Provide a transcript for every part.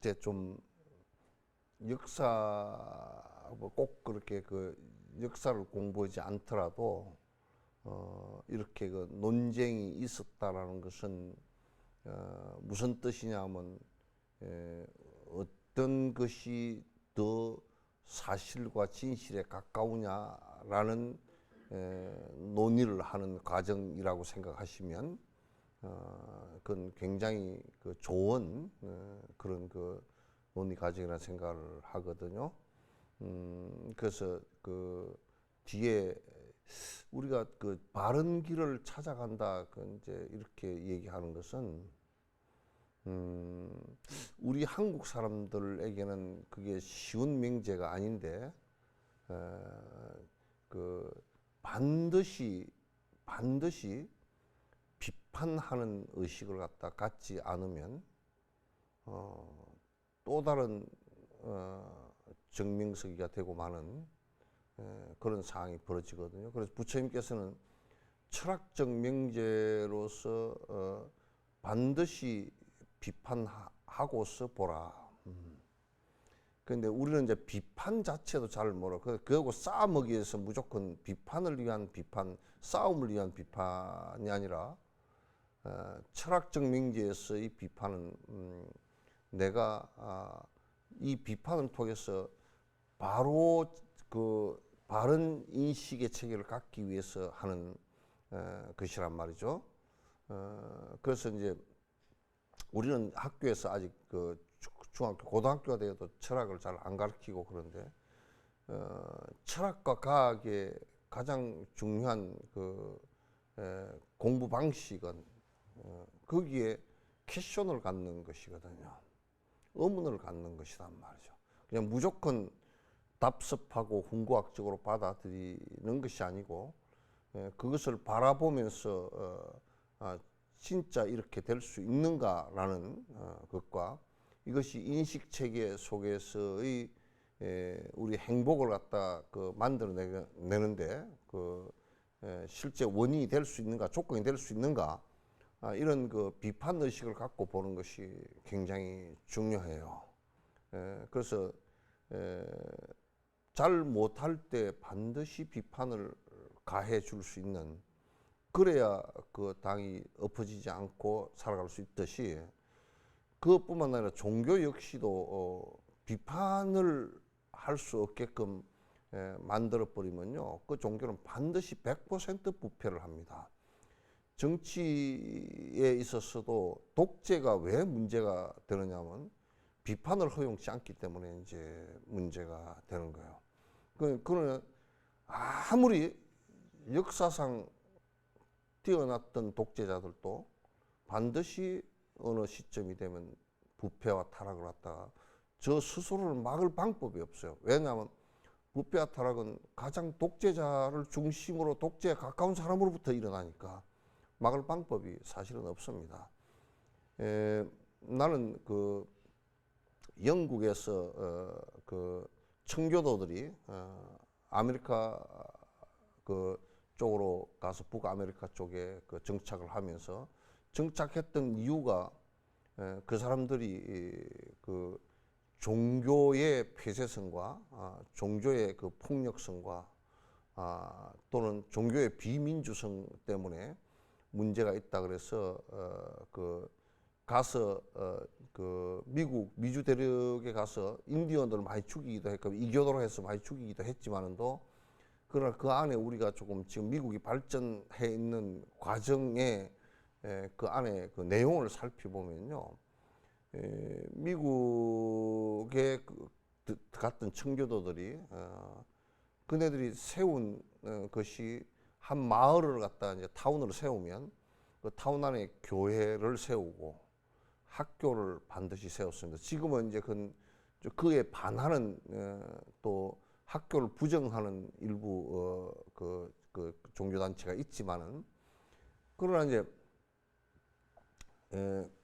이제 좀 역사 뭐꼭 그렇게 그 역사를 공부하지 않더라도 이렇게 그 논쟁이 있었다라는 것은 무슨 뜻이냐면 어떤 것이 더 사실과 진실에 가까우냐라는 논의를 하는 과정이라고 생각하시면 그건 굉장히 그 좋은 그런 그 논의 과정이라 생각을 하거든요. 그래서 그 뒤에 우리가 그 바른 길을 찾아간다 그 이제 이렇게 얘기하는 것은 우리 한국 사람들에게는 그게 쉬운 명제가 아닌데 그 반드시 비판하는 의식을 갖지 않으면 또 다른 정명석이가 되고 마는 그런 상황이 벌어지거든요. 그래서 부처님께서는 철학적 명제로서 반드시 비판하고서 보라. 그런데 우리는 이제 비판 자체도 잘 모르고 그거하고 싸움하기 위해서 무조건 비판을 위한 비판, 싸움을 위한 비판이 아니라 철학적 명제에서의 비판은 내가 이 비판을 통해서 바로 그 바른 인식의 체계를 갖기 위해서 하는 것이란 말이죠. 그래서 이제 우리는 학교에서 아직 그 중학교, 고등학교가 되어도 철학을 잘 안 가르치고 그런데 철학과 과학의 가장 중요한 그 공부 방식은 거기에 퀘션을 갖는 것이거든요. 의문을 갖는 것이란 말이죠. 그냥 무조건 답습하고 훈구학적으로 받아들이는 것이 아니고 그것을 바라보면서 진짜 이렇게 될 수 있는가라는 것과 이것이 인식체계 속에서의 우리 행복을 갖다 그 만들어내는데 그 실제 원인이 될 수 있는가, 조건이 될 수 있는가, 이런 그 비판 의식을 갖고 보는 것이 굉장히 중요해요. 그래서 잘 못할 때 반드시 비판을 가해 줄 수 있는, 그래야 그 당이 엎어지지 않고 살아갈 수 있듯이, 그것뿐만 아니라 종교 역시도 비판을 할 수 없게끔 만들어 버리면요, 그 종교는 반드시 100% 부패를 합니다. 정치에 있어서도 독재가 왜 문제가 되느냐면 비판을 허용치 않기 때문에 이제 문제가 되는 거예요. 그러나 아무리 역사상 뛰어났던 독재자들도 반드시 어느 시점이 되면 부패와 타락을 갖다가 저 스스로를 막을 방법이 없어요. 왜냐하면 부패와 타락은 가장 독재자를 중심으로 독재에 가까운 사람으로부터 일어나니까 막을 방법이 사실은 없습니다. 나는 그 영국에서 그 청교도들이 아메리카 그 쪽으로 가서 북아메리카 쪽에 그 정착을 하면서 정착했던 이유가 그 사람들이 그 종교의 폐쇄성과 종교의 그 폭력성과 또는 종교의 비민주성 때문에 문제가 있다 그래서 그 가서 그 미국 미주 대륙에 가서 인디언들을 많이 죽이기도 했고 이교도로 해서 많이 죽이기도 했지만은도, 그러나 그 안에 우리가 조금 지금 미국이 발전해 있는 과정에 그 안에 그 내용을 살펴보면요, 미국에 갔던 청교도들이 그네들이 세운 것이 한 마을을 갖다 이제 타운으로 세우면 그 타운 안에 교회를 세우고 학교를 반드시 세웠습니다. 지금은 이제 그에 반하는 또 학교를 부정하는 일부 그 종교 단체가 있지만은, 그러나 이제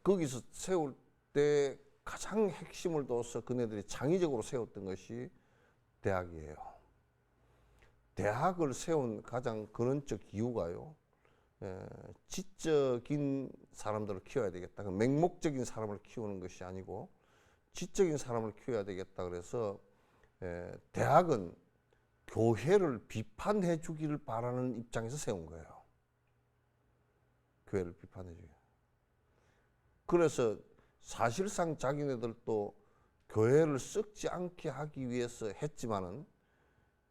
거기서 세울 때 가장 핵심을 둬서 그네들이 창의적으로 세웠던 것이 대학이에요. 대학을 세운 가장 근원적 이유가요, 지적인 사람들을 키워야 되겠다. 맹목적인 사람을 키우는 것이 아니고 지적인 사람을 키워야 되겠다 그래서 대학은 교회를 비판해 주기를 바라는 입장에서 세운 거예요. 교회를 비판해 주기. 그래서 사실상 자기네들도 교회를 썩지 않게 하기 위해서 했지만은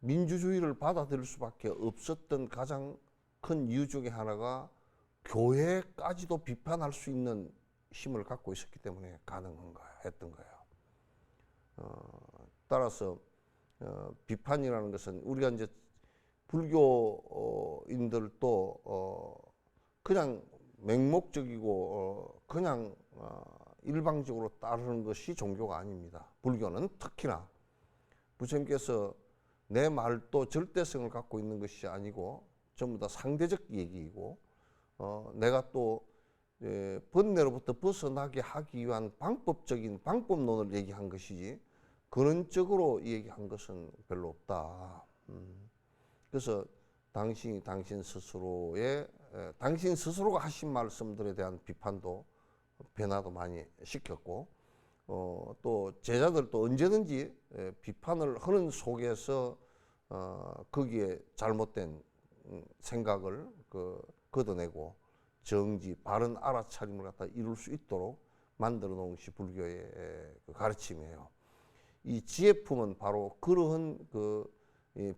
민주주의를 받아들일 수밖에 없었던 가장 큰 이유 중에 하나가 교회까지도 비판할 수 있는 힘을 갖고 있었기 때문에 가능한 거예요. 했던 거예요. 따라서 비판이라는 것은 우리가 이제 불교인들도 그냥 맹목적이고 그냥 일방적으로 따르는 것이 종교가 아닙니다. 불교는 특히나 부처님께서 내 말도 절대성을 갖고 있는 것이 아니고 전부 다 상대적 얘기이고 내가 또 번뇌로부터 벗어나게 하기 위한 방법적인 방법론을 얘기한 것이지 근원적으로 얘기한 것은 별로 없다. 그래서 당신 스스로가 하신 말씀들에 대한 비판도 변화도 많이 시켰고 또 제자들도 언제든지 비판을 하는 속에서 거기에 잘못된 생각을 걷어내고 정지, 바른 알아차림을 갖다 이룰 수 있도록 만들어 놓은 것이 불교의 가르침이에요. 이 지혜품은 바로 그러한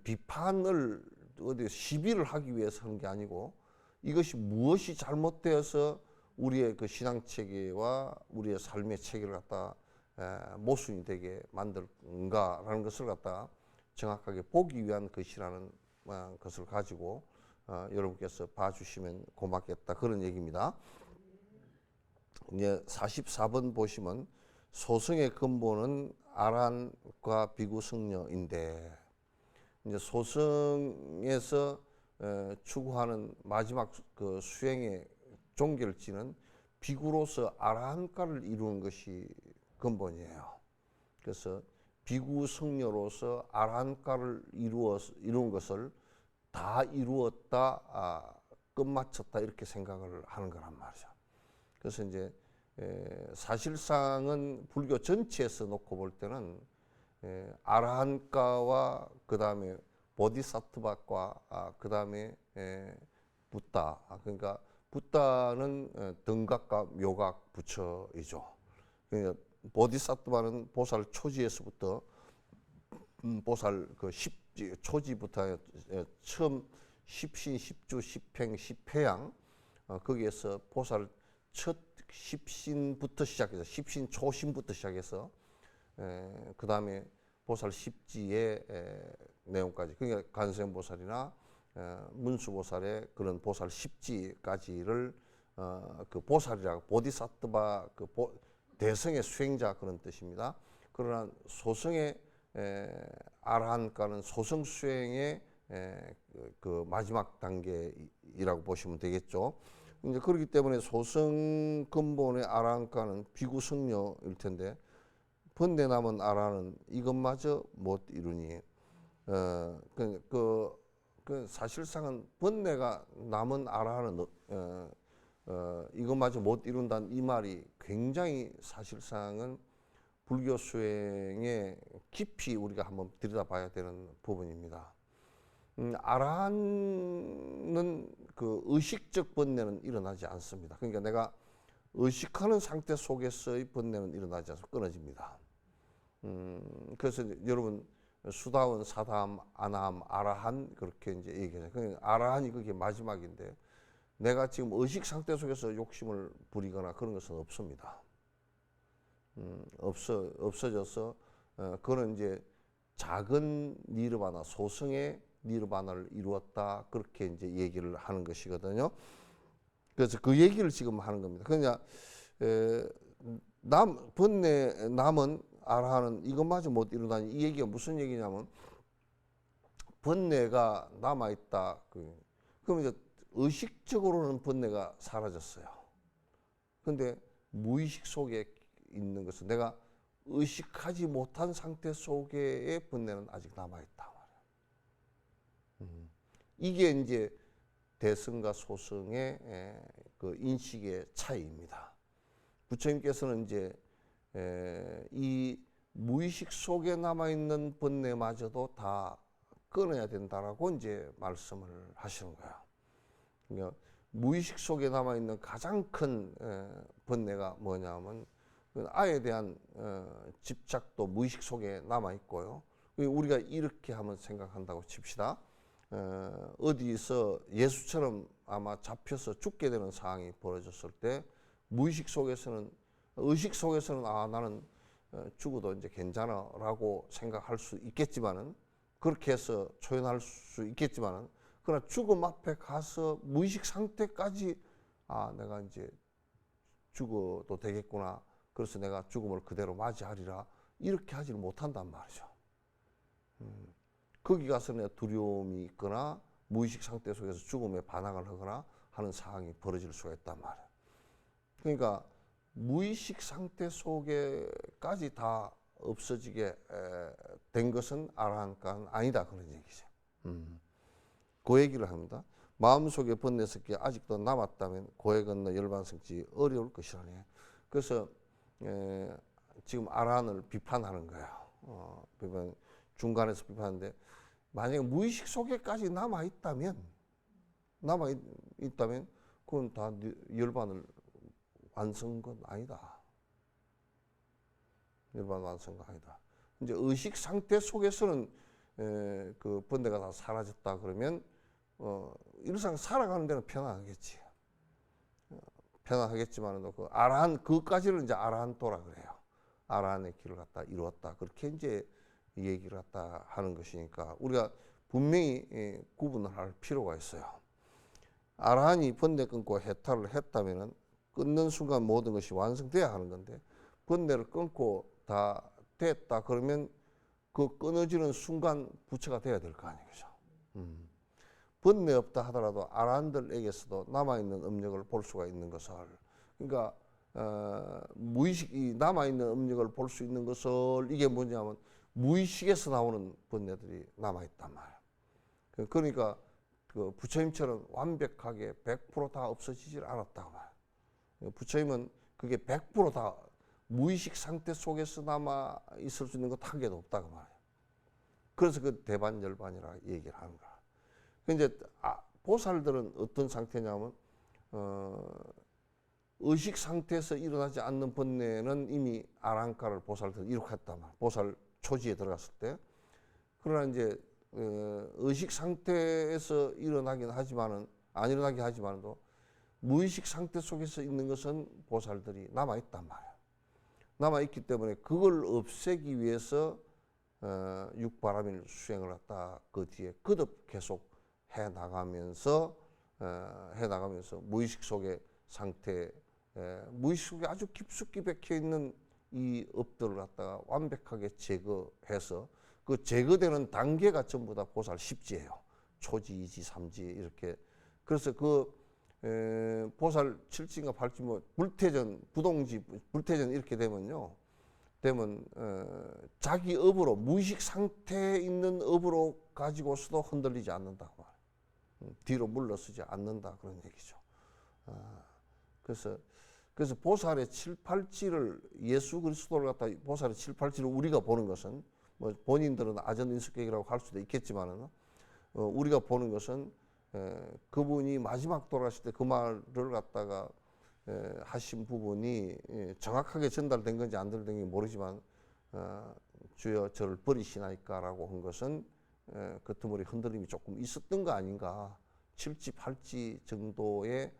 비판을 어디 시비를 하기 위해서 하는 게 아니고 이것이 무엇이 잘못되어서 우리의 그 신앙 체계와 우리의 삶의 체계를 갖다 모순이 되게 만들는가라는 것을 갖다 정확하게 보기 위한 것이라는 것을 가지고 여러분께서 봐주시면 고맙겠다 그런 얘기입니다. 이제 44번 보시면 소승의 근본은 아란과 비구승려인데 이제 소승에서 추구하는 마지막 그 수행의 종결지는 비구로서 아라한가를 이루는 것이 근본이에요. 그래서 비구 승려로서 아라한가를 이룬 것을 다 이루었다, 끝마쳤다 이렇게 생각을 하는 거란 말이죠. 그래서 이제 사실상은 불교 전체에서 놓고 볼 때는 아라한가와 그 다음에 보디사트바과 그 다음에 붓다. 그러니까 붓다는 등각과 묘각 부처이죠. 그러니까 보디사트바는 보살 초지에서부터 보살 그 초지부터 처음 십신, 십주, 십행, 십회양 거기에서 보살 첫 십신부터 시작해서 십신 초신부터 시작해서 그 다음에 보살 십지의 내용까지 그러니까 관세음보살이나 문수보살의 그런 보살 십지까지를 그 보살이라고 보디사트바 그 대성의 수행자 그런 뜻입니다. 그러나 소승의 아라한가는 소승 수행의 그 마지막 단계이라고 보시면 되겠죠. 이제 그렇기 때문에 소승 근본의 아라한가는 비구승려일 텐데 번뇌 남은 아라는 이것마저 못 이루니 그 사실상은 번뇌가 남은 아라는 이것마저 못 이룬다는 이 말이 굉장히 사실상은 불교 수행에 깊이 우리가 한번 들여다봐야 되는 부분입니다. 아라한은 그 의식적 번뇌는 일어나지 않습니다. 그러니까 내가 의식하는 상태 속에서의 번뇌는 일어나지 않고 끊어집니다. 그래서 여러분 수다원, 사다함, 아나함, 아라한 그렇게 이제 얘기해요. 그러니까 아라한이 그게 마지막인데 내가 지금 의식 상태 속에서 욕심을 부리거나 그런 것은 없습니다. 없어져서 그런 이제 작은 니르바나 소승의 니르바나를 이루었다 그렇게 이제 얘기를 하는 것이거든요. 그래서 그 얘기를 지금 하는 겁니다. 그냥 번뇌 남은 아라한은 이것마저 못 이루다니 이 얘기가 무슨 얘기냐면 번뇌가 남아 있다. 그럼 이제 의식적으로는 번뇌가 사라졌어요. 그런데 무의식 속에 있는 것은 내가 의식하지 못한 상태 속에의 번뇌는 아직 남아 있다 말이야. 이게 이제 대승과 소승의 그 인식의 차이입니다. 부처님께서는 이제 이 무의식 속에 남아있는 번뇌마저도 다 끊어야 된다라고 이제 말씀을 하시는 거예요. 그러니까 무의식 속에 남아있는 가장 큰 번뇌가 뭐냐면 아에 대한 집착도 무의식 속에 남아있고요. 우리가 이렇게 한번 생각한다고 칩시다. 어디서 예수처럼 아마 잡혀서 죽게 되는 상황이 벌어졌을 때 무의식 속에서는, 의식 속에서는 나는 죽어도 이제 괜찮아라고 생각할 수 있겠지만은, 그렇게 해서 초연할 수 있겠지만은, 그러나 죽음 앞에 가서 무의식 상태까지 내가 이제 죽어도 되겠구나, 그래서 내가 죽음을 그대로 맞이하리라, 이렇게 하지를 못한단 말이죠. 거기 가서는 두려움이 있거나 무의식 상태 속에서 죽음에 반항을 하거나 하는 상황이 벌어질 수가 있단 말이에요. 그러니까 무의식 상태 속에까지 다 없어지게 된 것은 아라한까는 아니다, 그런 얘기죠. 그 얘기를 합니다. 마음속에 번뇌스럽게 아직도 남았다면 고해 건너 열반성치 어려울 것이라니. 그래서 지금 아란을 비판하는 거예요. 중간에서 비판하는데, 만약에 무의식 속에까지 남아있다면 그건 다 열반을 완성한 건 아니다. 열반 완성은 아니다. 이제 의식 상태 속에서는 그 번뇌가 다 사라졌다 그러면 일상 살아가는 데는 편안하겠지. 편안하겠지만은 그 아라한, 그까지는 이제 아라한토라 그래요. 아라한의 길을 갖다 이루었다, 그렇게 이제 얘기를 갖다 하는 것이니까 우리가 분명히 구분을 할 필요가 있어요. 아라한이 번뇌 끊고 해탈을 했다면은 끊는 순간 모든 것이 완성돼야 하는 건데, 번뇌를 끊고 다 됐다 그러면 그 끊어지는 순간 부처가 돼야 될 거 아니겠죠. 번뇌 없다 하더라도 아라한들에게서도 남아있는 업력을 볼 수가 있는 것을, 그러니까 무의식이 남아있는 업력을 볼 수 있는 것을, 이게 뭐냐면 무의식에서 나오는 번뇌들이 남아있단 말이에요. 그러니까 그 부처님처럼 완벽하게 100% 다 없어지질 않았다고 말이에요. 부처님은 그게 100% 다 무의식 상태 속에서 남아 있을 수 있는 것 한 개도 없다고 말이에요. 그래서 그 대반열반이라 얘기를 하는 거야. 이제 보살들은 어떤 상태냐면 의식 상태에서 일어나지 않는 번뇌는 이미 아랑카를 보살들 이룩했단 말이에요. 보살 초지에 들어갔을 때. 그러나 이제 의식 상태에서 일어나긴 하지만은, 안 일어나긴 하지만도 무의식 상태 속에서 있는 것은 보살들이 남아있단 말이에요. 남아있기 때문에 그걸 없애기 위해서 육바라밀 수행을 갖다 그 뒤에 거듭 계속 해나가면서 무의식 속의 상태, 무의식 속에 아주 깊숙이 박혀있는 이 업들을 갖다가 완벽하게 제거해서, 그 제거되는 단계가 전부 다 보살 10지예요. 초지, 2지, 3지 이렇게. 그래서 그 보살 7지인가 8지, 뭐 불태전, 부동지, 불태전 이렇게 되면 자기 업으로, 무의식 상태에 있는 업으로 가지고서도 흔들리지 않는다고 말해요. 뒤로 물러서지 않는다, 그런 얘기죠. 그래서 보살의 7, 8지를, 예수 그리스도를 갖다 보살의 7, 8지를 우리가 보는 것은, 뭐 본인들은 아전인수격이라고 할 수도 있겠지만은 우리가 보는 것은 그분이 마지막 돌아가실 때 그 말을 갖다가 하신 부분이 정확하게 전달된 건지 안 전달된 건지 모르지만, 주여 저를 버리시나이까라고 한 것은 그 드물이 흔들림이 조금 있었던 거 아닌가. 7지, 8지 정도의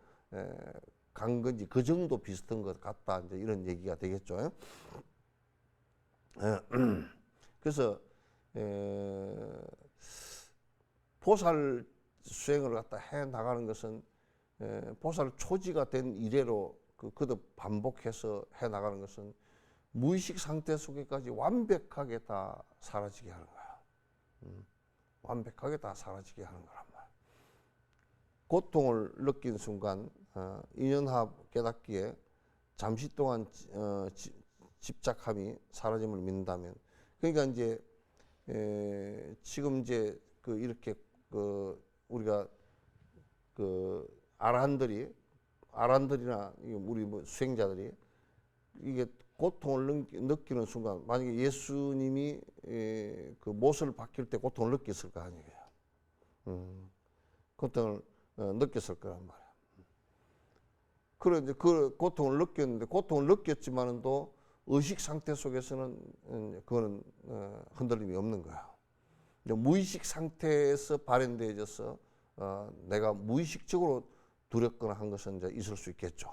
간 건지 그 정도 비슷한 것 같다, 이제 이런 얘기가 되겠죠. 그래서 보살 수행을 갖다 해 나가는 것은 보살 초지가 된 이래로 거듭 반복해서 해 나가는 것은 무의식 상태 속에까지 완벽하게 다 사라지게 하는 거야. 완벽하게 다 사라지게 하는 거란 말이야. 고통을 느낀 순간 인연합 깨닫기에 잠시 동안 집착함이 사라짐을 믿는다면, 그러니까 이제 지금 이제 이렇게 우리가 아라한들이나 우리 뭐 수행자들이 이게 고통을 느끼는 순간, 만약에 예수님이 그 못을 박힐 때 고통을 느꼈을 거 아니에요. 고통을 느꼈을 거란 말이야. 그래 이제 그 고통을 느꼈는데, 고통을 느꼈지만은 또 의식 상태 속에서는 그거는 흔들림이 없는 거야. 무의식 상태에서 발현되어져서 내가 무의식적으로 두렵거나 한 것은 이제 있을 수 있겠죠.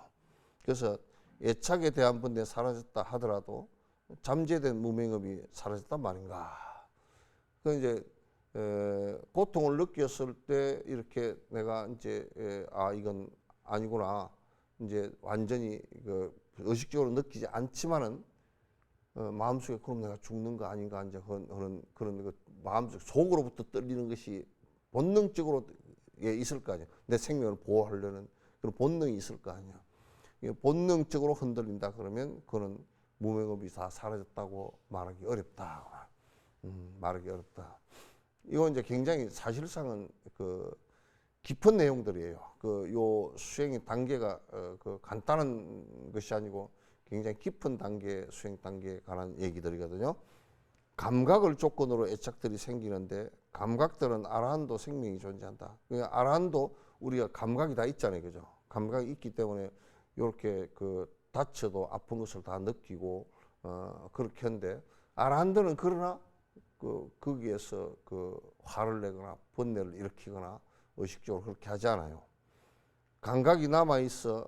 그래서 애착에 대한 분에 사라졌다 하더라도 잠재된 무명업이 사라졌단 말인가. 그 이제 고통을 느꼈을 때 이렇게 내가 이제 이건 아니구나. 이제 완전히 그 의식적으로 느끼지 않지만은 마음속에 그럼 내가 죽는 거 아닌가 이제 그런 그 마음속 속으로부터 떨리는 것이 본능적으로 있을 거 아니야. 내 생명을 보호하려는 그런 본능이 있을 거 아니야. 본능적으로 흔들린다 그러면 그는 무명업이 다 사라졌다고 말하기 어렵다. 말하기 어렵다. 이건 이제 굉장히 사실상은 그 깊은 내용들이에요. 그 요 수행의 단계가 그 간단한 것이 아니고 굉장히 깊은 단계, 수행 단계에 관한 얘기들이거든요. 감각을 조건으로 애착들이 생기는데, 감각들은 아라한도 생명이 존재한다. 그러니까 아라한도 우리가 감각이 다 있잖아요, 그죠? 감각이 있기 때문에 이렇게 그 다쳐도 아픈 것을 다 느끼고 그렇게 하는데, 아라한들은 그러나 거기에서 그 화를 내거나 번뇌를 일으키거나 의식적으로 그렇게 하지 않아요. 감각이 남아있어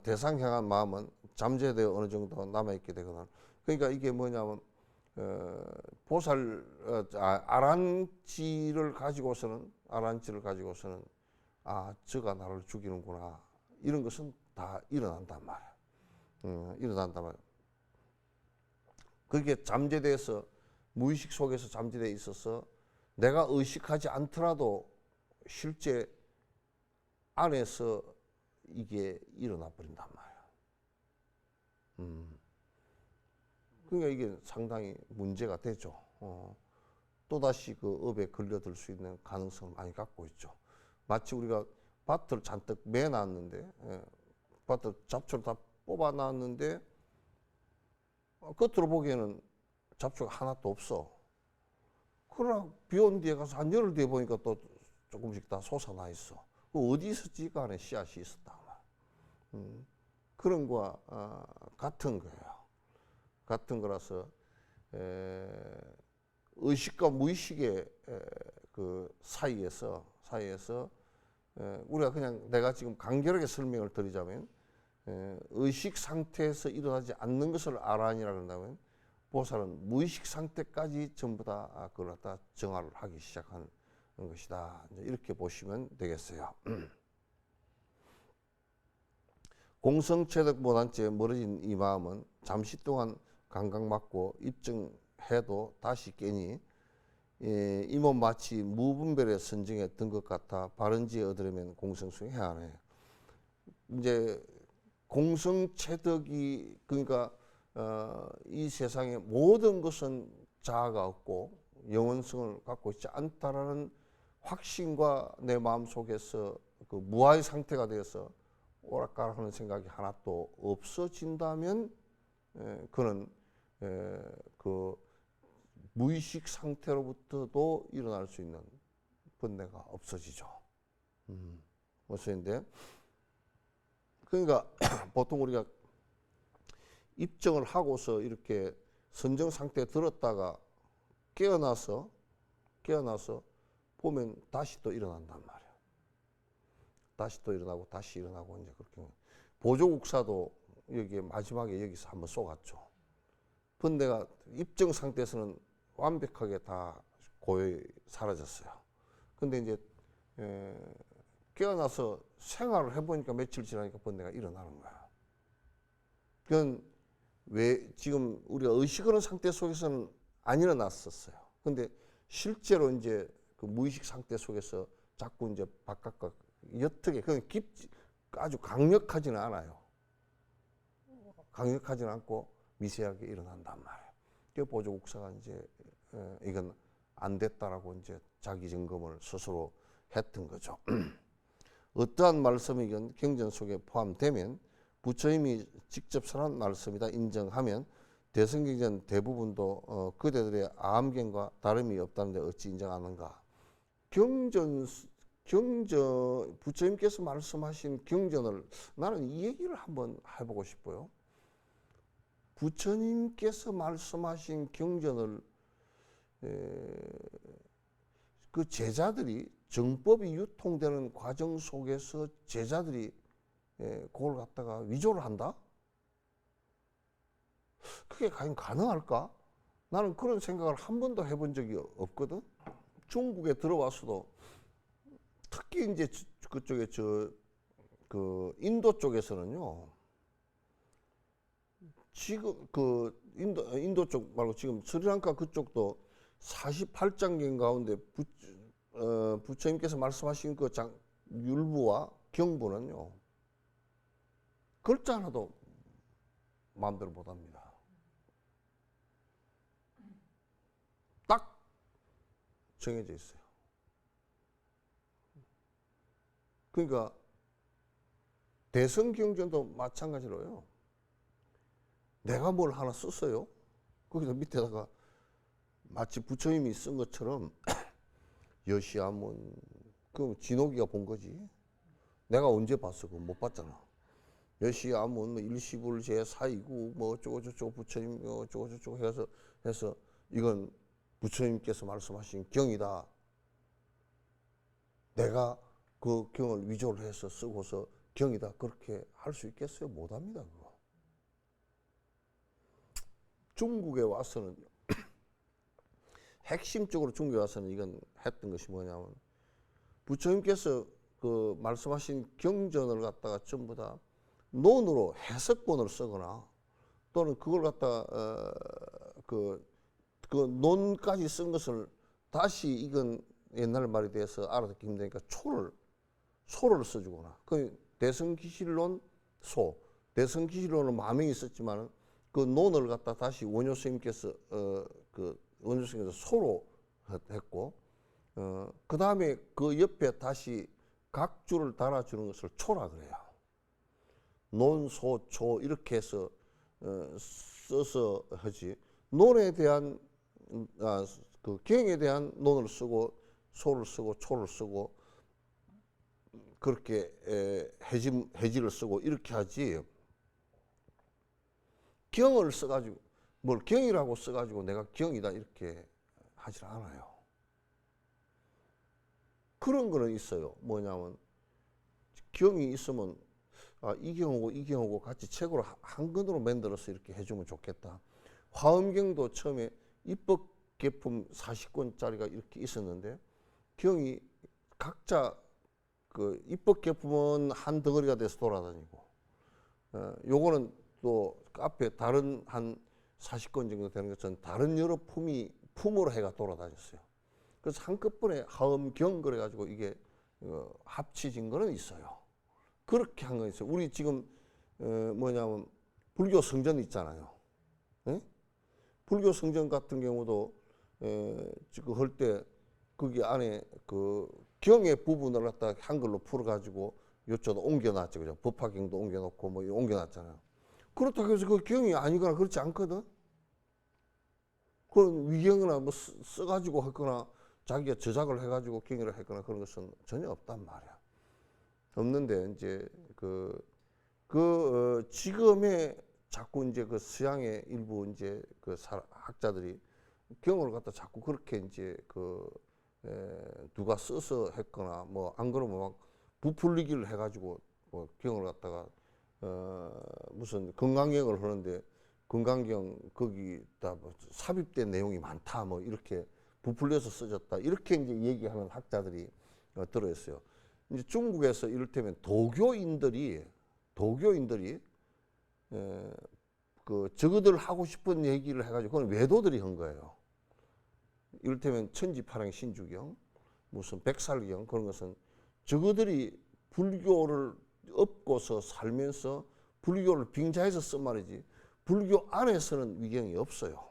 대상 향한 마음은 잠재되어 어느 정도 남아있게 되거든. 그러니까 이게 뭐냐면 아란지를 가지고서는 저가 나를 죽이는구나, 이런 것은 다 일어난단 말이야. 일어난단 말이야. 그게 잠재돼서 무의식 속에서 잠재되어 있어서 내가 의식하지 않더라도 실제 안에서 이게 일어나 버린단 말이야. 그러니까 이게 상당히 문제가 되죠. 또다시 그 업에 걸려들 수 있는 가능성을 많이 갖고 있죠. 마치 우리가 밭을 잔뜩 매놨는데, 밭을 잡초를 다 뽑아놨는데 겉으로 보기에는 잡초가 하나도 없어. 그러나 비 온 뒤에 가서 한 열흘 뒤에 보니까 또 조금씩 다 솟아나 있어. 어디 있었지? 그 안에 씨앗이 있었다. 그런 거와 같은 거예요. 같은 거라서 의식과 무의식의 그 사이에서 우리가 그냥 내가 지금 간결하게 설명을 드리자면, 의식 상태에서 일어나지 않는 것을 아란이라고 한다면, 보살은 무의식 상태까지 전부 다 그걸 갖다 정화를 하기 시작하는 것이다. 이렇게 보시면 되겠어요. 공성체득보단죄에 멀어진 이 마음은 잠시 동안 감각맞고 입증해도 다시 깨니 이 몸 마치 무분별의 선정에 든 것 같아 바른지에 얻으려면 공성수행해야 하네. 이제 공성체득이, 그러니까 이 세상의 모든 것은 자아가 없고 영원성을 갖고 있지 않다라는 확신과 내 마음 속에서 그 무아의 상태가 되어서 오락가락하는 생각이 하나도 없어진다면 그는 그 무의식 상태로부터도 일어날 수 있는 번뇌가 없어지죠. 없어지는데, 그러니까 보통 우리가 입증을 하고서 이렇게 선정 상태에 들었다가 깨어나서 보면 다시 또 일어난단 말이야. 다시 또 일어나고 다시 일어나고, 이제 그렇게 보조국사도 여기에 마지막에 여기서 한번 쏘갔죠. 번뇌가 입증 상태에서는 완벽하게 다 고요히 사라졌어요. 근데 이제 깨어나서 생활을 해보니까 며칠 지나니까 번뇌가 일어나는 거야. 그건 왜 지금 우리가 의식하는 상태 속에서는 안 일어났었어요. 근데 실제로 이제 그 무의식 상태 속에서 자꾸 이제 바깥과 옅게, 그건 아주 강력하지는 않아요. 강력하지는 않고 미세하게 일어난단 말이에요. 그 보조국사가 이제 이건 안 됐다라고 이제 자기 점검을 스스로 했던 거죠. 어떠한 말씀이건 경전 속에 포함되면 부처님이 직접 설한 말씀이다 인정하면 대성경전 대부분도 그대들의 암경과 다름이 없다는데 어찌 인정하는가? 부처님께서 말씀하신 경전을 나는 이 얘기를 한번 해보고 싶어요. 부처님께서 말씀하신 경전을 그 제자들이 정법이 유통되는 과정 속에서 제자들이 그걸 갖다가 위조를 한다? 그게 과연 가능할까? 나는 그런 생각을 한 번도 해본 적이 없거든. 중국에 들어와서도 특히 이제 그쪽에 그 인도 쪽에서는요. 지금 그 인도 쪽 말고 지금 스리랑카 그쪽도 48장경 가운데 부처님께서 말씀하신 그 율부와 경부는요. 글자 하나도 마음대로 못합니다. 딱 정해져 있어요. 그러니까 대성경전도 마찬가지로요. 내가 뭘 하나 썼어요. 거기다 밑에다가 마치 부처님이 쓴 것처럼 여시아문 그럼 진옥이가 본 거지. 내가 언제 봤어? 그거 못 봤잖아. 여시아문 뭐 일시불 제4이구 뭐 어쩌고 저쩌고 부처님 어쩌고 저쩌고 해서 이건 부처님께서 말씀하신 경이다. 내가 그 경을 위조를 해서 쓰고서 경이다. 그렇게 할 수 있겠어요? 못합니다. 그거. 중국에 와서는 핵심적으로 중국에 와서는 이건 했던 것이 뭐냐면 부처님께서 그 말씀하신 경전을 갖다가 전부 다 논으로 해석본을 쓰거나 또는 그걸 갖다가 그 논까지 쓴 것을 다시 이건 옛날 말이 돼서 알아듣기 힘드니까 소를 써주거나 그 대성기실론 대성기실론은 만명이 썼지만 그 논을 갖다 다시 원효 스님께서 원효 스님께서 소로 했고 그 다음에 그 옆에 다시 각주를 달아주는 것을 초라 그래요. 논, 소, 초 이렇게 해서 써서 하지. 논에 대한 그 경에 대한 논을 쓰고 소를 쓰고 초를 쓰고 그렇게 해지를 쓰고 이렇게 하지. 경을 써가지고 뭘 경이라고 써가지고 내가 경이다 이렇게 하질 않아요. 그런 거는 있어요. 뭐냐면 경이 있으면 이 경하고 같이 책으로 한 권으로 만들어서 이렇게 해주면 좋겠다. 화엄경도 처음에 입법 개품 40권짜리가 이렇게 있었는데 경이 각자 그 입법 개품은 한 덩어리가 돼서 돌아다니고 요거는 또 앞에 다른 한 40권 정도 되는 것은 다른 여러 품으로 해가 돌아다녔어요. 그래서 한꺼번에 화엄경 그래가지고 이게 합치진 거는 있어요. 그렇게 한 거 있어요. 우리 지금 뭐냐면 불교 성전 있잖아요. 에? 불교 성전 같은 경우도 지금 할 때 거기 안에 그 경의 부분을 갖다 한글로 풀어가지고 요쪽도 옮겨놨죠. 그죠? 법화경도 옮겨놓고 뭐 옮겨놨잖아요. 그렇다고 해서 그 경이 아니거나 그렇지 않거든. 그런 위경이나 뭐 써가지고 했거나 자기가 저작을 해가지고 경의를 했거나 그런 것은 전혀 없단 말이야. 없는데 이제 지금의 자꾸 이제 그 서양의 일부 이제 그 학자들이 경을 갖다 자꾸 그렇게 이제 누가 써서 했거나 뭐 안 그러면 막 부풀리기를 해가지고 뭐 경을 갖다가 무슨 건강경을 하는데 건강경 거기다 뭐 삽입된 내용이 많다 뭐 이렇게 부풀려서 써졌다 이렇게 이제 얘기하는 학자들이 들어있어요. 이제 중국에서 이를테면 도교인들이 그 저거들 하고 싶은 얘기를 해가지고 그건 외도들이 한 거예요. 이를테면 천지파랑 신주경, 무슨 백살경 그런 것은 저거들이 불교를 업고서 살면서 불교를 빙자해서 쓴 말이지 불교 안에서는 위경이 없어요.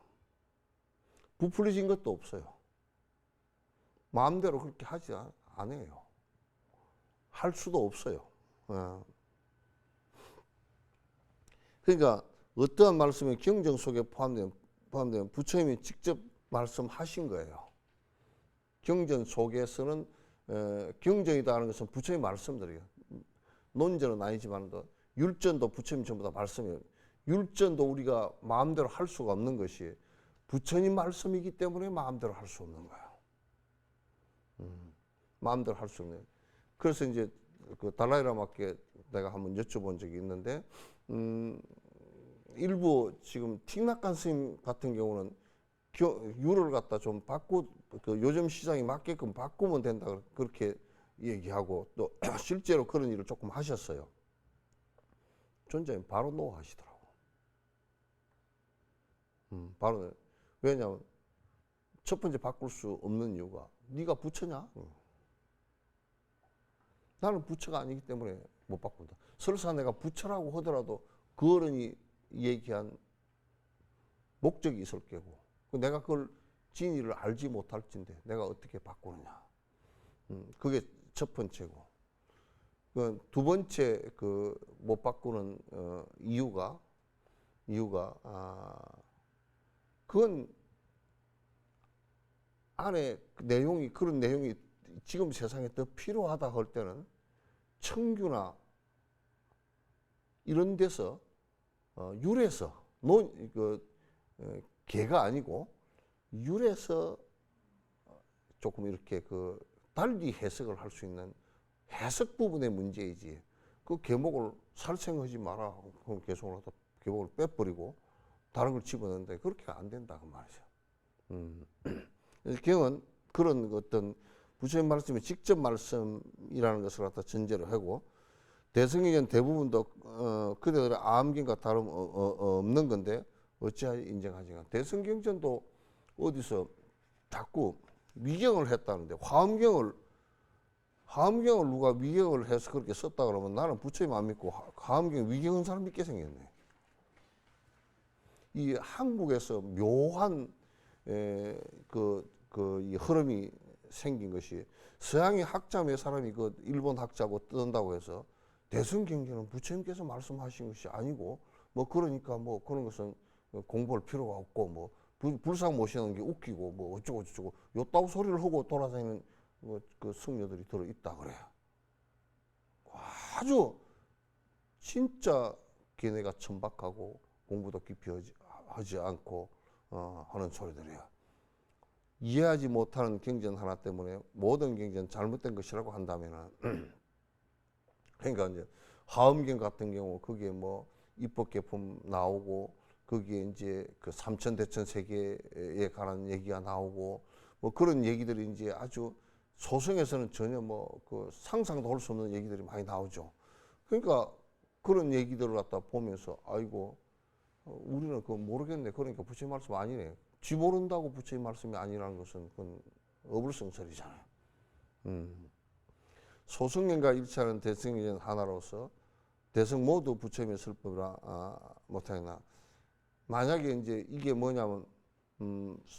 부풀려진 것도 없어요. 마음대로 그렇게 하지 않아요. 할 수도 없어요. 그러니까 어떠한 말씀이 경전 속에 포함되면 부처님이 직접 말씀하신 거예요. 경전 속에서는 경전이다는 것은 부처님 말씀들이에요. 논전은 아니지만도 율전도 부처님 전부 다 말씀이에요. 율전도 우리가 마음대로 할 수가 없는 것이 부처님 말씀이기 때문에 마음대로 할 수 없는 거예요. 마음대로 할 수 없는. 그래서 이제 그 달라이라마께 내가 한번 여쭤본 적이 있는데 일부 지금 틱낙한 스님 같은 경우는 율을 갖다 좀 그 요즘 시장에 맞게끔 바꾸면 된다 그렇게 얘기하고 또 실제로 그런 일을 조금 하셨어요. 존재님 바로 노 하시더라고. 바로. 왜냐하면 첫 번째 바꿀 수 없는 이유가 네가 부처냐? 나는 부처가 아니기 때문에 못 바꾼다. 설사 내가 부처라고 하더라도 그 어른이 얘기한 목적이 있을 게고 내가 그걸 진리를 알지 못할진데 내가 어떻게 바꾸느냐. 그게 첫 번째고. 두 번째 그 못 바꾸는 이유가 그건 안에 내용이 그런 내용이 지금 세상에 더 필요하다 할 때는 청규나 이런 데서 율에서 개가 아니고 율에서 조금 이렇게 그 달리 해석을 할 수 있는 해석 부분의 문제이지 그 계목을 살생하지 마라 그럼 계속을 하다 계목을 빼버리고 다른 걸 집어넣는데 그렇게 안 된다 그 말이죠. 경은 그런 어떤 부처님 말씀이 직접 말씀이라는 것을 갖다 전제로 하고 대승경전 대부분도 그들의 암경과 다름 없는 건데 어찌하여 인정하지가. 대승경전도 어디서 자꾸 위경을 했다는데 화엄경을 누가 위경을 해서 그렇게 썼다 그러면 나는 부처님 안 믿고 화엄경 위경한 사람 믿게 생겼네. 이 한국에서 묘한 이 흐름이 생긴 것이 서양의 학자 몇 사람이 그 일본 학자고 뜬다고 해서 대승경전은 부처님께서 말씀하신 것이 아니고 뭐 그러니까 뭐 그런 것은 공부할 필요가 없고 뭐 불상 모시는 게 웃기고 뭐 어쩌고 저쩌고 요따구 소리를 하고 돌아다니는 뭐 그 승려들이 들어 있다 그래. 아주 진짜 걔네가 천박하고 공부도 깊이 하지 않고 하는 소리들이야. 이해하지 못하는 경전 하나 때문에 모든 경전 잘못된 것이라고 한다면은 그러니까 이제 화엄경 같은 경우 거기에 뭐 입법개품 나오고 거기에 이제 그 삼천대천 세계에 관한 얘기가 나오고 뭐 그런 얘기들이 이제 아주 소승에서는 전혀 뭐 그 상상도 할 수 없는 얘기들이 많이 나오죠. 그러니까 그런 얘기들을 갖다 보면서 아이고 우리는 그거 모르겠네. 그러니까 부처님 말씀 아니네. 쥐 모른다고 부처님 말씀이 아니라는 것은 그건 어불성설이잖아요. 소승경과 일치하는 대승경전 하나로서 대승 모두 부처님의 설법이라 못하겠나. 만약에 이제 이게 뭐냐면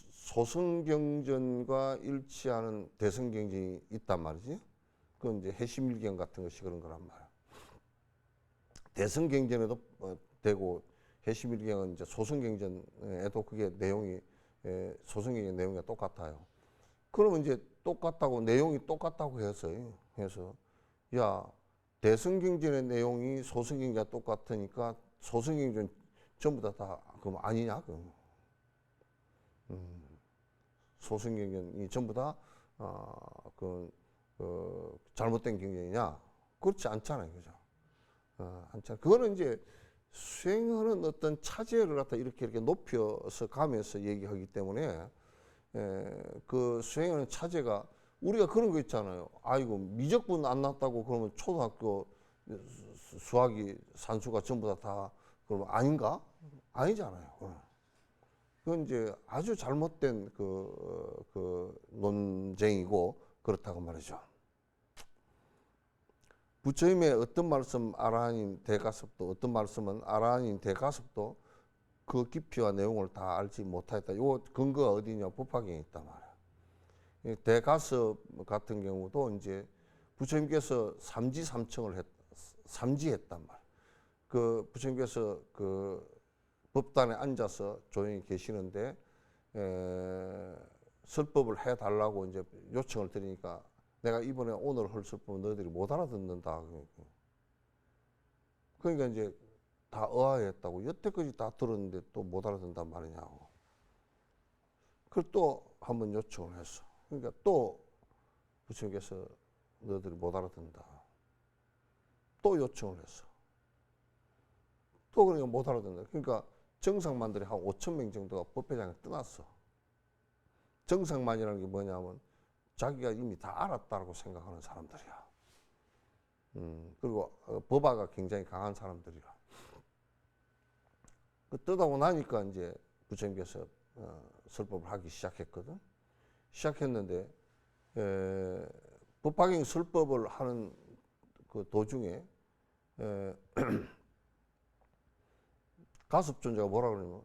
소승경전과 일치하는 대승경전이 있단 말이지. 그건 이제 해심일경 같은 것이 그런 거란 말이야. 대승경전에도 되고 해심일경은 이제 소승경전에도 그게 내용이 소승경전 내용이 똑같아요. 그러면 이제 똑같다고 내용이 똑같다고 해서 야 대승경전의 내용이 소승경전과 똑같으니까 소승경전 전부 다 그럼 아니냐? 소승경전이 전부 다 잘못된 경전이냐? 그렇지 않잖아요, 그죠? 않잖아요. 그거는 이제 수행하는 어떤 차제를 갖다 이렇게 높여서 가면서 얘기하기 때문에 그 수행하는 차제가 우리가 그런 거 있잖아요. 아이고 미적분 안 났다고 그러면 초등학교 수학이 산수가 전부 다 그러면 아닌가? 아니잖아요. 그건 이제 아주 잘못된 그 논쟁이고 그렇다고 말이죠. 부처님의 어떤 말씀 아라한인 대가섭도 어떤 말씀은 아라한인 대가섭도 그 깊이와 내용을 다 알지 못하였다. 요 근거가 어디냐? 법화경에 있단 말이야. 대가섭 같은 경우도 이제 부처님께서 삼지삼청을 삼지했단 말이야. 그 부처님께서 그 법단에 앉아서 조용히 계시는데 설법을 해달라고 이제 요청을 드리니까 내가 이번에 오늘 할 설법은 너희들이 못 알아듣는다. 그러니까 이제 다 의아했다고. 여태까지 다 들었는데 또 못 알아듣는단 말이냐고. 그걸 또 한번 요청을 했어. 그러니까 또 부처님께서 너희들이 못 알아듣는다. 또 요청을 했어. 또 그러니까 못 알아듣는다. 그러니까 정상만들이 한 5,000명 정도가 법회장에 떠났어. 정상만이라는 게 뭐냐면 자기가 이미 다 알았다고 생각하는 사람들이야. 그리고 법화가 굉장히 강한 사람들이라. 그 떠나고 나니까 이제 부처님께서 설법을 하기 시작했거든. 시작했는데 법화경 설법을 하는 그 도중에 가섭존자가 뭐라 그러냐면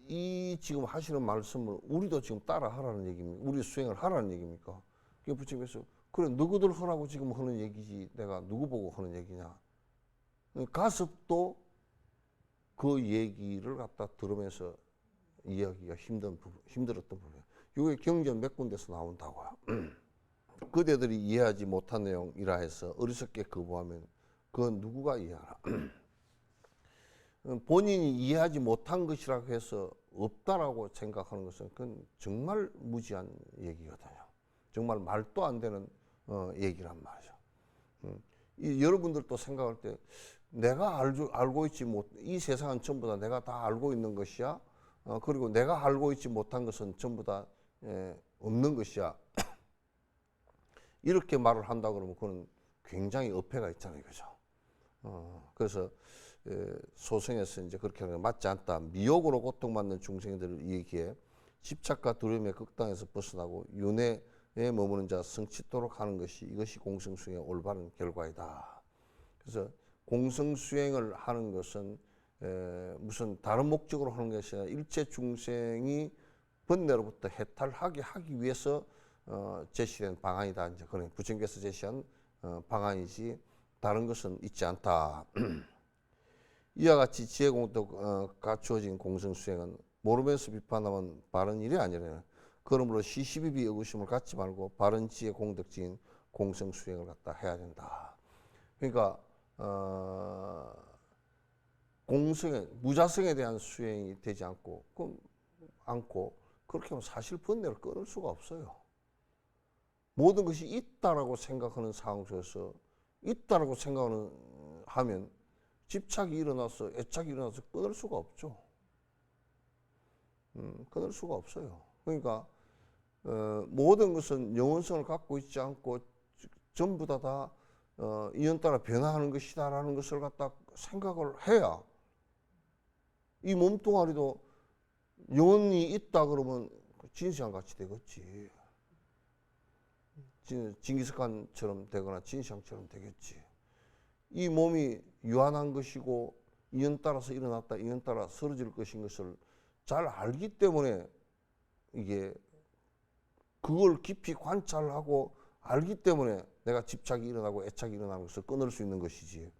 이 지금 하시는 말씀을 우리도 지금 따라 하라는 얘기입니까? 우리 수행을 하라는 얘기입니까? 그 부처님께서 그래 너희들 하라고 지금 하는 얘기지 내가 누구 보고 하는 얘기냐? 가섭도 그 얘기를 갖다 들으면서 이해하기가 힘들었던 부분이에요. 이게 경전 몇 군데서 나온다고요. 그대들이 이해하지 못한 내용이라 해서 어리석게 거부하면 그건 누구가 이해하나? 본인이 이해하지 못한 것이라고 해서 없다라고 생각하는 것은 그건 정말 무지한 얘기거든요. 정말 말도 안 되는 얘기란 말이죠. 여러분들도 생각할 때 내가 알고 있지 이 세상은 전부 다 내가 다 알고 있는 것이야. 그리고 내가 알고 있지 못한 것은 전부 다 없는 것이야. 이렇게 말을 한다 그러면 그건 굉장히 어폐가 있잖아요, 그죠? 그래서 소승에서 이제 그렇게 하는 게 맞지 않다. 미혹으로 고통받는 중생들을 얘기해 집착과 두려움의 극단에서 벗어나고 윤회에 머무는 자 성취토록 하는 것이 이것이 공성수행의 올바른 결과이다. 그래서 공성수행을 하는 것은 무슨 다른 목적으로 하는 것이 아니라 일체 중생이 번뇌로부터 해탈하게 하기 위해서 제시된 방안이다. 이제 그런 부처님께서 제시한 방안이지 다른 것은 있지 않다. 이와 같이 지혜공덕 갖추어진 공성수행은 모르면서 비판하면 바른 일이 아니라 그러므로 시시비비 의구심을 갖지 말고 바른 지혜 공덕지인 공성수행을 갖다 해야 된다. 그러니까 공성에 무자성에 대한 수행이 되지 않고 그렇게 하면 사실 번뇌를 끊을 수가 없어요. 모든 것이 있다라고 생각하는 상황 속에서 있다라고 하면 집착이 일어나서 애착이 일어나서 끊을 수가 없죠. 끊을 수가 없어요. 그러니까 모든 것은 영원성을 갖고 있지 않고 전부 다 인연 따라 변화하는 것이다라는 것을 갖다 생각을 해야 이 몸뚱아리도 영혼이 있다 그러면 진시황 같이 되겠지. 징기스칸처럼 되거나 진시황처럼 되겠지. 이 몸이 유한한 것이고 인연 따라서 일어났다 인연 따라 쓰러질 것인 것을 잘 알기 때문에 이게 그걸 깊이 관찰하고 알기 때문에 내가 집착이 일어나고 애착이 일어나는 것을 끊을 수 있는 것이지.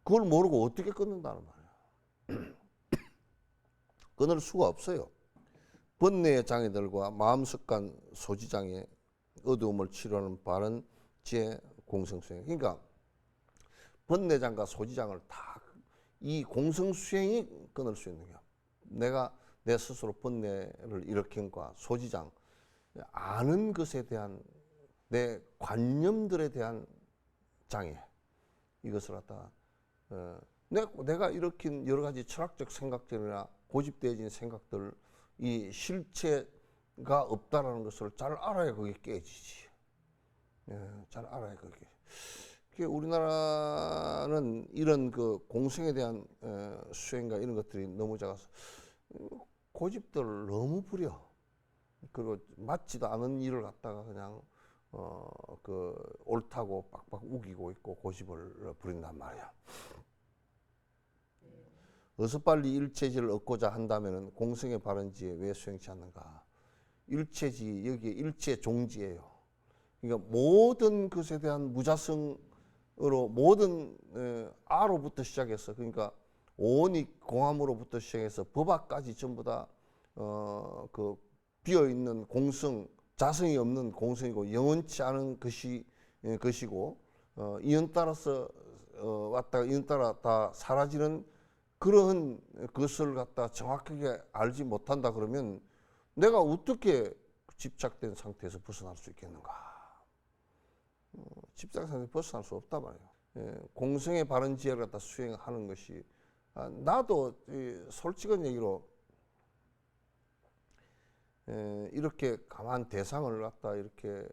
그걸 모르고 어떻게 끊는다는 말이야. 끊을 수가 없어요. 번뇌의 장애들과 마음습관 소지장애 어두움을 치료하는 바른 지혜 공성수행. 그러니까 번뇌장과 소지장을 다 이 공성수행이 끊을 수 있는 거야. 내가 내 스스로 번뇌를 일으킨 과 소지장, 아는 것에 대한 내 관념들에 대한 장애, 이것을 갖다가 내가 일으킨 여러 가지 철학적 생각들이나 고집되어진 생각들, 이 실체가 없다라는 것을 잘 알아야 그게 깨지지. 잘 알아야 그게. 우리나라는 이런 그 공성에 대한 수행과 이런 것들이 너무 작아서 고집들을 너무 부려. 그리고 맞지도 않은 일을 갖다가 그냥 그 옳다고 빡빡 우기고 있고 고집을 부린단 말이야. 어서 빨리 일체지를 얻고자 한다면은 공성의 바른 지에 왜 수행치 않는가? 일체지 여기에 일체 종지예요. 그러니까 모든 것에 대한 무자성 모든 아로부터 시작해서 그러니까 오닉 공함으로부터 시작해서 법학까지 전부 다 그 비어 있는 공성, 자성이 없는 공성이고 영원치 않은 것이고 인연 따라서 왔다가 인연 따라 다 사라지는 그러한 것을 갖다 정확하게 알지 못한다 그러면 내가 어떻게 집착된 상태에서 벗어날 수 있겠는가? 집착 상태에서 벗어날 수 없단 말이에요. 공성의 바른 지혜를 갖다 수행하는 것이 나도 솔직한 얘기로 이렇게 가만 대상을 갖다 이렇게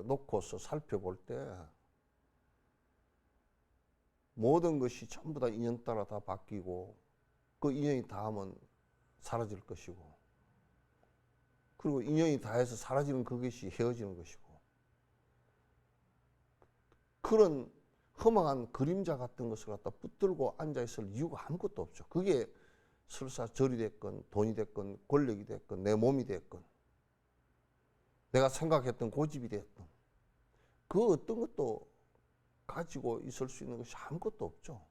놓고서 살펴볼 때 모든 것이 전부 다 인연 따라 다 바뀌고 그 인연이 닿으면 사라질 것이고 그리고 인연이 닿아서 사라지는 그것이 헤어지는 것이고 그런 허망한 그림자 같은 것을 갖다 붙들고 앉아있을 이유가 아무것도 없죠. 그게 설사 절이 됐건 돈이 됐건 권력이 됐건 내 몸이 됐건 내가 생각했던 고집이 됐건 그 어떤 것도 가지고 있을 수 있는 것이 아무것도 없죠.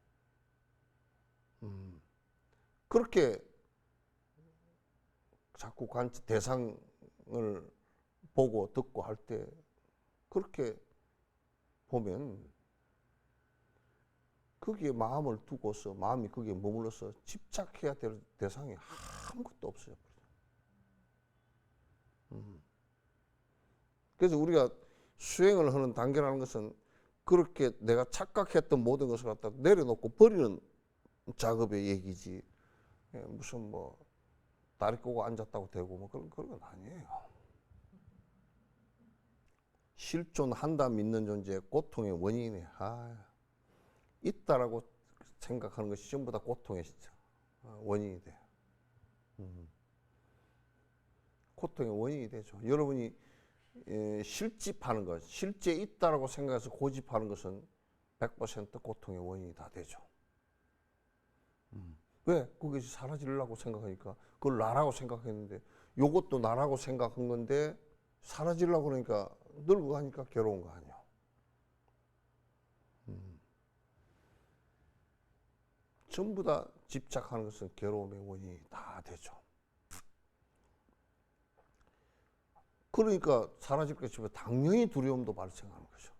그렇게 자꾸 대상을 보고 듣고 할 때 그렇게 보면 거기에 마음을 두고서 마음이 거기에 머물러서 집착해야 될 대상이 아무것도 없어요. 그래서 우리가 수행을 하는 단계라는 것은 그렇게 내가 착각했던 모든 것을 갖다 내려놓고 버리는 작업의 얘기지 무슨 뭐 다리 꼬고 앉았다고 되고 뭐 그런 건 아니에요. 실존한다 믿는 존재의 고통의 원인이 있다라고 생각하는 것이 전부 다 고통의 원인이 돼요. 고통의 원인이 되죠. 여러분이 실집하는 것, 실제 있다라고 생각해서 고집하는 것은 100% 고통의 원인이 다 되죠. 왜? 그것이 사라지려고 생각하니까 그걸 나라고 생각했는데 요것도 나라고 생각한 건데 사라지려고 그러니까 늙어가니까 괴로운 거 아니야. 전부 다 집착하는 것은 괴로움의 원인이 다 되죠. 그러니까 사라질 것이면 당연히 두려움도 발생하는 거죠.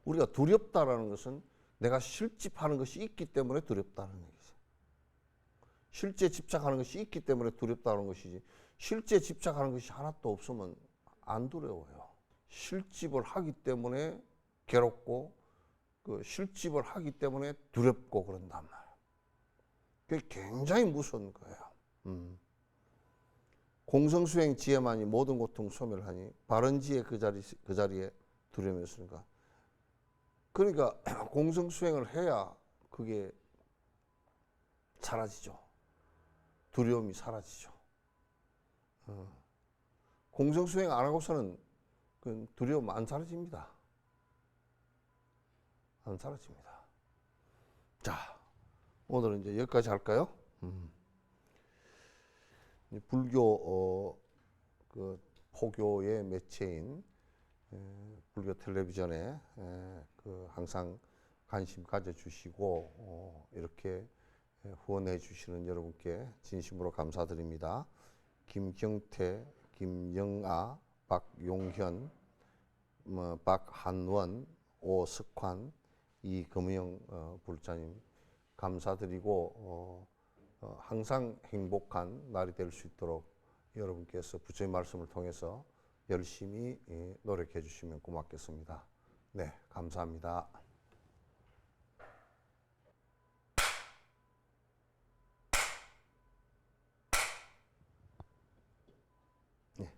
우리가 두렵다라는 것은 내가 실집하는 것이 있기 때문에 두렵다는 얘기죠. 실제 집착하는 것이 있기 때문에 두렵다는 것이지 실제 집착하는 것이 하나도 없으면 안 두려워요. 실집을 하기 때문에 괴롭고 그 실집을 하기 때문에 두렵고 그런단 말이에요. 그게 굉장히 무서운 거예요. 공성수행 지혜만이 모든 고통 소멸하니 바른 지혜 그 자리에 두려움이 없으니까. 그러니까 공성수행을 해야 그게 사라지죠. 두려움이 사라지죠. 공성수행 안 하고서는 그 두려움 안 사라집니다. 안 사라집니다. 자, 오늘은 이제 여기까지 할까요? 불교 그 포교의 매체인 불교 텔레비전에 그 항상 관심 가져주시고 이렇게 후원해 주시는 여러분께 진심으로 감사드립니다. 김경태, 김영아, 박용현, 박한원, 오석환, 이금영 불자님 감사드리고 항상 행복한 날이 될 수 있도록 여러분께서 부처의 말씀을 통해서 열심히 노력해 주시면 고맙겠습니다. 네, 감사합니다. 네.